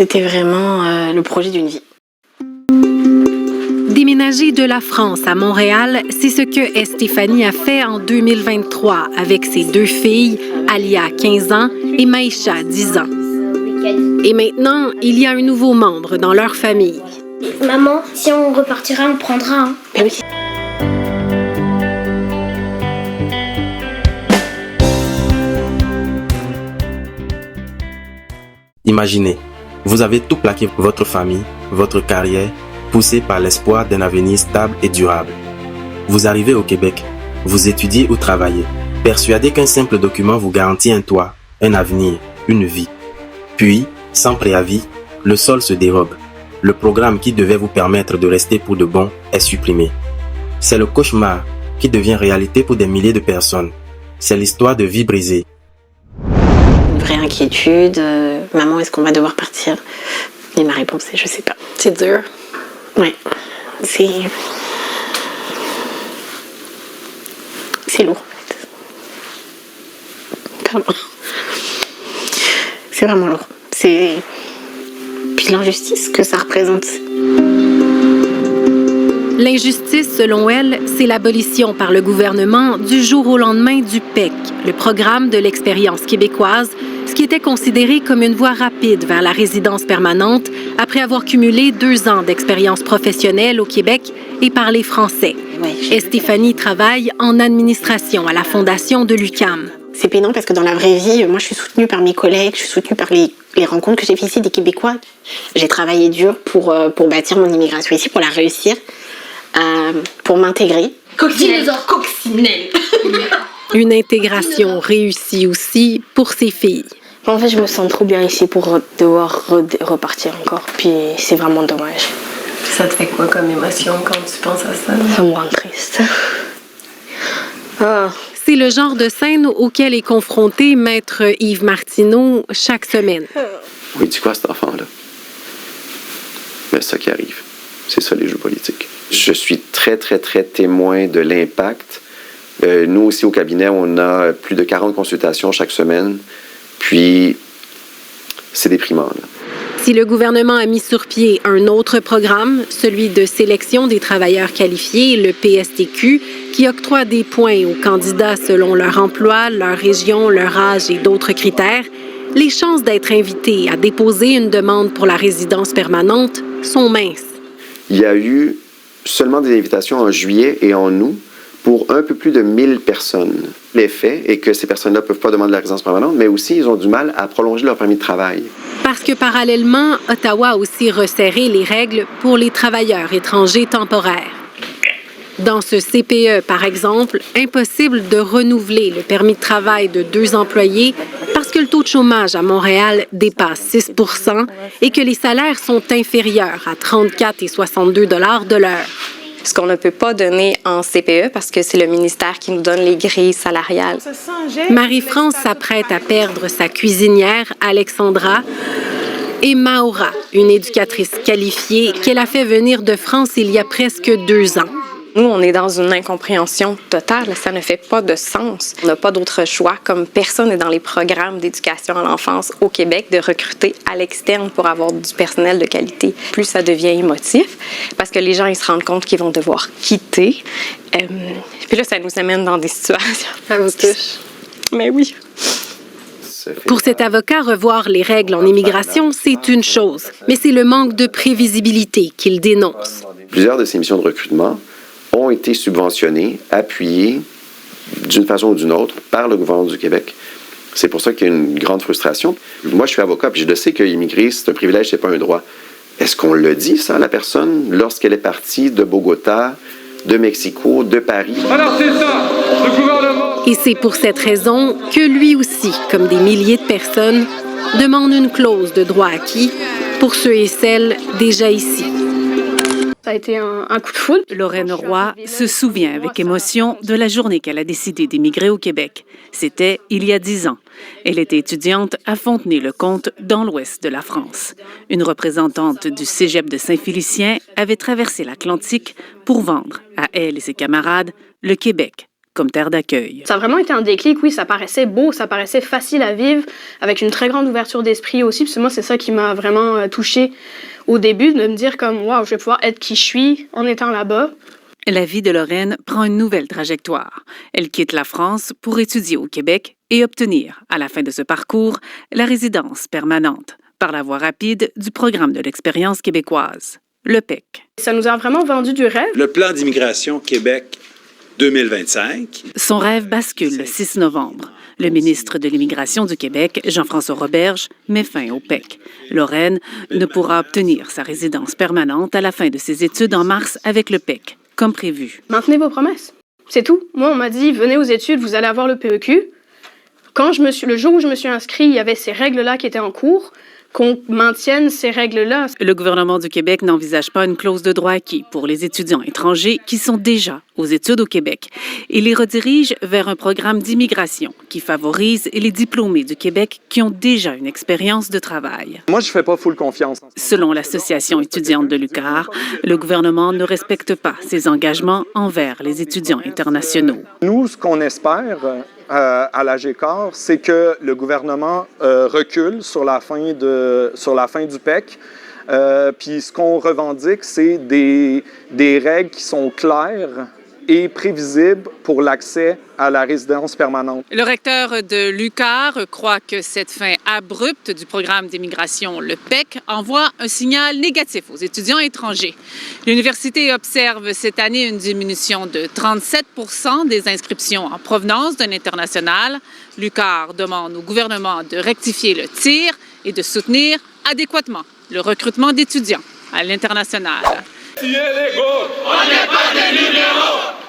C'était vraiment le projet d'une vie. Déménager de la France à Montréal, c'est ce que Estéphanie a fait en 2023 avec ses 2 filles, Alia, 15 ans, et Maïcha, 10 ans. Et maintenant, il y a un nouveau membre dans leur famille. Maman, si on repartira, on prendra un. Ben oui. Imaginez, vous avez tout plaqué, votre famille, votre carrière, poussé par l'espoir d'un avenir stable et durable. Vous arrivez au Québec, vous étudiez ou travaillez, persuadé qu'un simple document vous garantit un toit, un avenir, une vie. Puis, sans préavis, le sol se dérobe. Le programme qui devait vous permettre de rester pour de bon est supprimé. C'est le cauchemar qui devient réalité pour des milliers de personnes. C'est l'histoire de vies brisées. Une vraie inquiétude. Maman, est-ce qu'on va devoir partir? Et ma réponse est je sais pas. C'est dur. Ouais. C'est lourd en fait. Pardon. C'est vraiment lourd. Puis l'injustice que ça représente. L'injustice, selon elle, c'est l'abolition par le gouvernement du jour au lendemain du PEC, le programme de l'expérience québécoise, ce qui était considéré comme une voie rapide vers la résidence permanente après avoir cumulé 2 ans d'expérience professionnelle au Québec et parler français. Estéphanie travaille en administration à la Fondation de l'UQAM. C'est pénible parce que dans la vraie vie, moi je suis soutenue par mes collègues, je suis soutenue par les rencontres que j'ai fait ici des Québécois. J'ai travaillé dur pour bâtir mon immigration ici, pour la réussir, pour m'intégrer. Coccinelle. Une intégration réussie aussi pour ses filles. En fait, je me sens trop bien ici pour devoir repartir encore, puis c'est vraiment dommage. Ça te fait quoi comme émotion quand tu penses à ça? Ça me rend triste. C'est le genre de scène auquel est confronté Maître Yves Martineau chaque semaine. Oui, tu quoi, cet enfant-là? Mais c'est ça qui arrive. C'est ça, les jeux politiques. Je suis très, très, très témoin de l'impact. Nous aussi, au cabinet, on a plus de 40 consultations chaque semaine. Puis, c'est déprimant, là. Si le gouvernement a mis sur pied un autre programme, celui de sélection des travailleurs qualifiés, le PSTQ, qui octroie des points aux candidats selon leur emploi, leur région, leur âge et d'autres critères, les chances d'être invités à déposer une demande pour la résidence permanente sont minces. Il y a eu seulement des invitations en juillet et en août pour un peu plus de 1000 personnes. L'effet est que ces personnes-là ne peuvent pas demander la résidence permanente, mais aussi ils ont du mal à prolonger leur permis de travail. Parce que parallèlement, Ottawa a aussi resserré les règles pour les travailleurs étrangers temporaires. Dans ce CPE, par exemple, impossible de renouveler le permis de travail de 2 employés parce que le taux de chômage à Montréal dépasse 6 % et que les salaires sont inférieurs à 34 et 62 $ de l'heure. Ce qu'on ne peut pas donner en CPE parce que c'est le ministère qui nous donne les grilles salariales. Marie-France s'apprête à perdre sa cuisinière, Alexandra, et Maura, une éducatrice qualifiée qu'elle a fait venir de France il y a presque 2 ans. Nous, on est dans une incompréhension totale. Ça ne fait pas de sens. On n'a pas d'autre choix, comme personne n'est dans les programmes d'éducation à l'enfance au Québec, de recruter à l'externe pour avoir du personnel de qualité. Plus ça devient émotif, parce que les gens, ils se rendent compte qu'ils vont devoir quitter. Puis là, ça nous amène dans des situations. Ça vous touche? Mais oui. Pour cet avocat, revoir les règles en immigration, c'est une chose, mais c'est le manque de prévisibilité qu'il dénonce. Plusieurs de ces missions de recrutement ont été subventionnés, appuyés d'une façon ou d'une autre par le gouvernement du Québec. C'est pour ça qu'il y a une grande frustration. Moi, je suis avocat, puis je le sais qu'immigrer, c'est un privilège, c'est pas un droit. Est-ce qu'on le dit, ça, à la personne, lorsqu'elle est partie de Bogota, de Mexico, de Paris? Alors, c'est ça, le gouvernement! Et c'est pour cette raison que lui aussi, comme des milliers de personnes, demande une clause de droit acquis pour ceux et celles déjà ici. Ça a été un coup de foudre. Lorraine Roy se souvient avec émotion de la journée qu'elle a décidé d'émigrer au Québec. C'était il y a 10 ans. Elle était étudiante à Fontenay-le-Comte, dans l'ouest de la France. Une représentante du Cégep de Saint-Félicien avait traversé l'Atlantique pour vendre, à elle et ses camarades, le Québec comme terre d'accueil. Ça a vraiment été un déclic, oui, ça paraissait beau, ça paraissait facile à vivre, avec une très grande ouverture d'esprit aussi, parce que moi, c'est ça qui m'a vraiment touchée au début, de me dire comme, waouh, je vais pouvoir être qui je suis en étant là-bas. La vie de Lorraine prend une nouvelle trajectoire. Elle quitte la France pour étudier au Québec et obtenir, à la fin de ce parcours, la résidence permanente, par la voie rapide du programme de l'expérience québécoise, le PEC. Ça nous a vraiment vendu du rêve. Le plan d'immigration Québec 2025. Son rêve bascule le 6 novembre. Le ministre de l'Immigration du Québec, Jean-François Roberge, met fin au PEC. Lorraine ne pourra obtenir sa résidence permanente à la fin de ses études en mars avec le PEC, comme prévu. Maintenez vos promesses. C'est tout. Moi, on m'a dit, venez aux études, vous allez avoir le PEQ. Le jour où je me suis inscrite, il y avait ces règles-là qui étaient en cours, qu'on maintienne ces règles-là. Le gouvernement du Québec n'envisage pas une clause de droit acquis pour les étudiants étrangers qui sont déjà aux études au Québec. Il les redirige vers un programme d'immigration qui favorise les diplômés du Québec qui ont déjà une expérience de travail. Moi, je fais pas full confiance. Selon l'Association étudiante de l'UQAR, le gouvernement ne respecte pas ses engagements envers les étudiants internationaux. Nous, ce qu'on espère à la GECAR, c'est que le gouvernement recule sur la fin du PEC. Puis ce qu'on revendique, c'est des règles qui sont claires et prévisibles pour l'accès à la résidence permanente. Le recteur de l'UQAR croit que cette fin abrupte du programme d'immigration, le PEC, envoie un signal négatif aux étudiants étrangers. L'université observe cette année une diminution de 37 % des inscriptions en provenance d'un international. L'UQAR demande au gouvernement de rectifier le tir et de soutenir adéquatement le recrutement d'étudiants à l'international.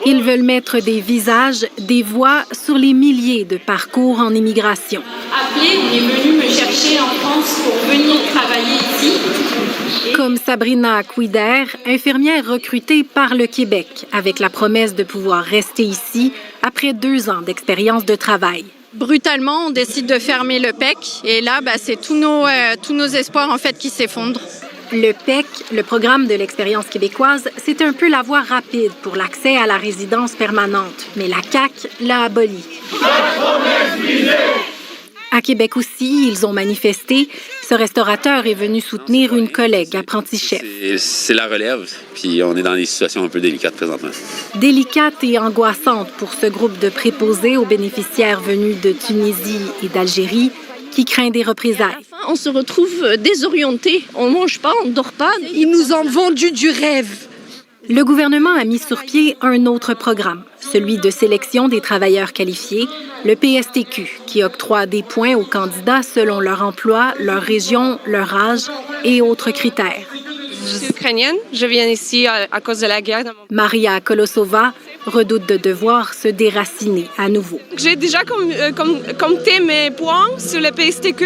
Ils veulent mettre des visages, des voix sur les milliers de parcours en immigration. Appelé, il est venu me chercher en France pour venir travailler ici. Comme Sabrina Couider, infirmière recrutée par le Québec, avec la promesse de pouvoir rester ici après 2 ans d'expérience de travail. Brutalement, on décide de fermer le PEC et là, c'est tous nos espoirs en fait qui s'effondrent. Le PEC, le programme de l'expérience québécoise, c'est un peu la voie rapide pour l'accès à la résidence permanente, mais la CAQ l'a aboli. À Québec aussi, ils ont manifesté. Ce restaurateur est venu soutenir une collègue apprenti-chef. C'est la relève, puis on est dans des situations un peu délicates présentement. Délicate et angoissante pour ce groupe de préposés aux bénéficiaires venus de Tunisie et d'Algérie qui craint des représailles. On se retrouve désorienté. On mange pas, on dort pas. Ils nous ont vendu du rêve. Le gouvernement a mis sur pied un autre programme, celui de sélection des travailleurs qualifiés, le PSTQ, qui octroie des points aux candidats selon leur emploi, leur région, leur âge et autres critères. Je suis ukrainienne, je viens ici à cause de la guerre. Maria Kolosova redoute de devoir se déraciner à nouveau. J'ai déjà compté mes points sur le PSTQ.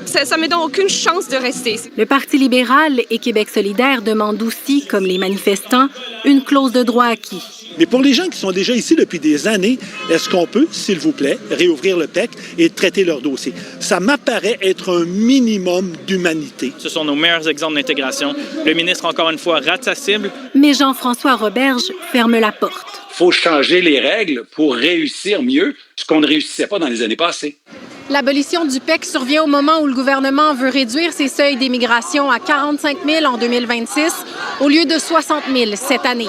Ça ne me donne aucune chance de rester. Le Parti libéral et Québec solidaire demandent aussi, comme les manifestants, une clause de droit acquis. Mais pour les gens qui sont déjà ici depuis des années, est-ce qu'on peut, s'il vous plaît, réouvrir le PEC et traiter leur dossier? Ça m'apparaît être un minimum d'humanité. Ce sont nos meilleurs exemples d'intégration. Le ministre, encore une fois, rate sa cible. Mais Jean-François Roberge ferme la porte. Il faut changer les règles pour réussir mieux ce qu'on ne réussissait pas dans les années passées. L'abolition du PEC survient au moment où le gouvernement veut réduire ses seuils d'immigration à 45 000 en 2026 au lieu de 60 000 cette année.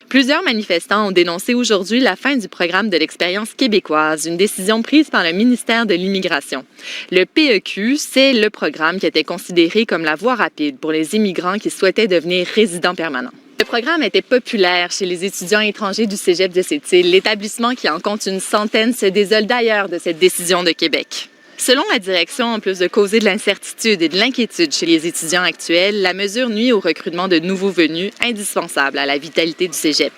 Plusieurs manifestants ont dénoncé aujourd'hui la fin du programme de l'expérience québécoise, une décision prise par le ministère de l'Immigration. Le PEQ, c'est le programme qui était considéré comme la voie rapide pour les immigrants qui souhaitaient devenir résidents permanents. Le programme était populaire chez les étudiants étrangers du Cégep de Sept-Îles. L'établissement, qui en compte une centaine, se désole d'ailleurs de cette décision de Québec. Selon la direction, en plus de causer de l'incertitude et de l'inquiétude chez les étudiants actuels, la mesure nuit au recrutement de nouveaux venus, indispensable à la vitalité du Cégep.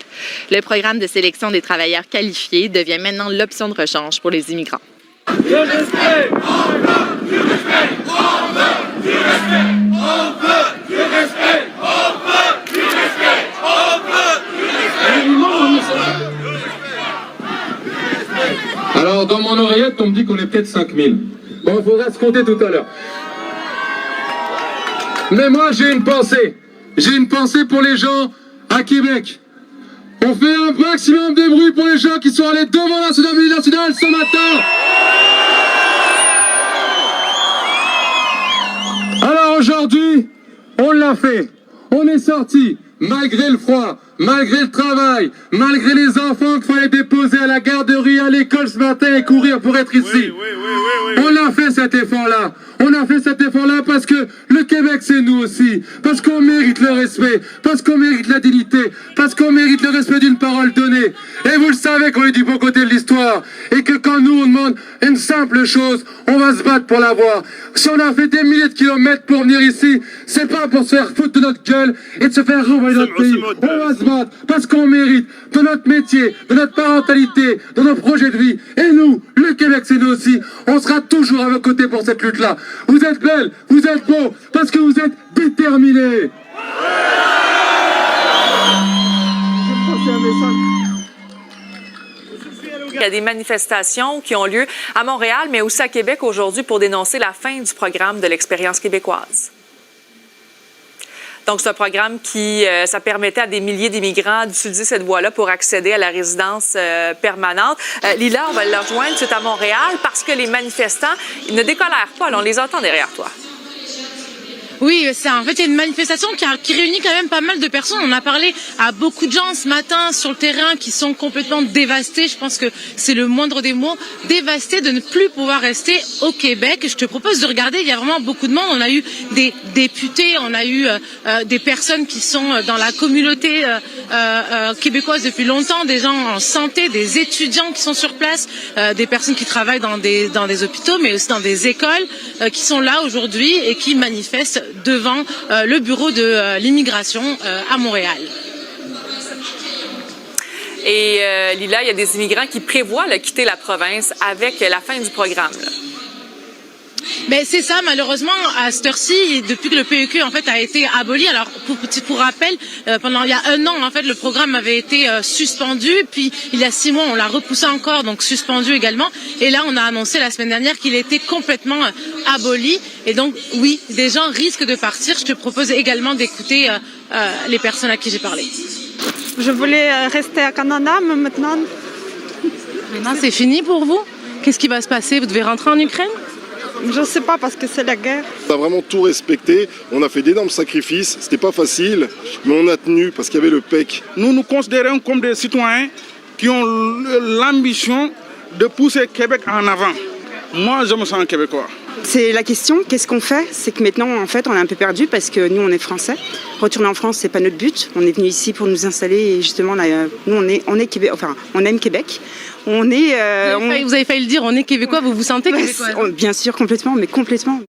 Le programme de sélection des travailleurs qualifiés devient maintenant l'option de rechange pour les immigrants. Du respect, on veut du respect, on veut du respect, on veut du respect, on veut du respect, on veut du respect. Alors, dans mon oreillette, on me dit qu'on est peut-être 5000. Bon, il faudra se compter tout à l'heure. Mais moi, j'ai une pensée. J'ai une pensée pour les gens à Québec. On fait un maximum de bruit pour les gens qui sont allés devant l'Assemblée nationale ce matin. Alors aujourd'hui, on l'a fait. On est sorti, malgré le froid, malgré le travail, malgré les enfants qu'il fallait déposer à la garderie, à l'école ce matin et courir pour être ici. On a fait cet effort-là. On a fait cet effort-là parce que le Québec, c'est nous aussi. Parce qu'on mérite le respect, parce qu'on mérite la dignité, parce qu'on mérite le respect d'une parole donnée. Et vous le savez qu'on est du bon côté de l'histoire. Et que quand nous, on demande une simple chose, on va se battre pour l'avoir. Si on a fait des milliers de kilomètres pour venir ici, c'est pas pour se faire foutre de notre gueule et de se faire renvoyer notre pays. On va se battre parce qu'on mérite de notre métier, de notre parentalité, de nos projets de vie. Et nous, le Québec, c'est nous aussi. On sera toujours à vos côtés pour cette lutte-là. Vous êtes belles, vous êtes beaux, parce que vous êtes déterminés. Il y a des manifestations qui ont lieu à Montréal, mais aussi à Québec aujourd'hui pour dénoncer la fin du programme de l'expérience québécoise. Donc, c'est un programme qui, ça permettait à des milliers d'immigrants d'utiliser cette voie-là pour accéder à la résidence permanente. Lila, on va le rejoindre, c'est à Montréal, parce que les manifestants, ils ne décolèrent pas. Là, on les entend derrière toi. Oui, c'est en fait il y a une manifestation qui réunit quand même pas mal de personnes. On a parlé à beaucoup de gens ce matin sur le terrain qui sont complètement dévastés. Je pense que c'est le moindre des mots, dévastés de ne plus pouvoir rester au Québec. Je te propose de regarder, il y a vraiment beaucoup de monde. On a eu des députés, on a eu des personnes qui sont dans la communauté québécoise depuis longtemps, des gens en santé, des étudiants qui sont sur place, des personnes qui travaillent dans des hôpitaux, mais aussi dans des écoles, qui sont là aujourd'hui et qui manifestent devant le bureau de l'immigration à Montréal. Et Lila, il y a des immigrants qui prévoient quitter la province avec la fin du programme. Là. Mais c'est ça, malheureusement, à cette heure-ci, depuis que le PEQ en fait a été aboli. Alors, pour rappel, pendant il y a 1 an, en fait, le programme avait été suspendu. Puis, il y a 6 mois, on l'a repoussé encore, donc suspendu également. Et là, on a annoncé la semaine dernière qu'il était complètement aboli. Et donc, oui, des gens risquent de partir. Je te propose également d'écouter les personnes à qui j'ai parlé. Je voulais rester à Canada, mais maintenant... Maintenant, c'est fini pour vous? Qu'est-ce qui va se passer? Vous devez rentrer en Ukraine? Je ne sais pas, parce que c'est la guerre. On a vraiment tout respecté. On a fait d'énormes sacrifices. C'était pas facile, mais on a tenu parce qu'il y avait le PEC. Nous nous considérons comme des citoyens qui ont l'ambition de pousser Québec en avant. Moi, je me sens québécois. C'est la question, qu'est-ce qu'on fait? C'est que maintenant, en fait, on est un peu perdu parce que nous, on est français. Retourner en France, c'est pas notre but. On est venu ici pour nous installer et justement, là, nous, on est Québec, enfin, on aime Québec. On est. Vous avez failli le dire, on est québécois. Vous vous sentez québécois? Bien sûr, complètement, mais complètement.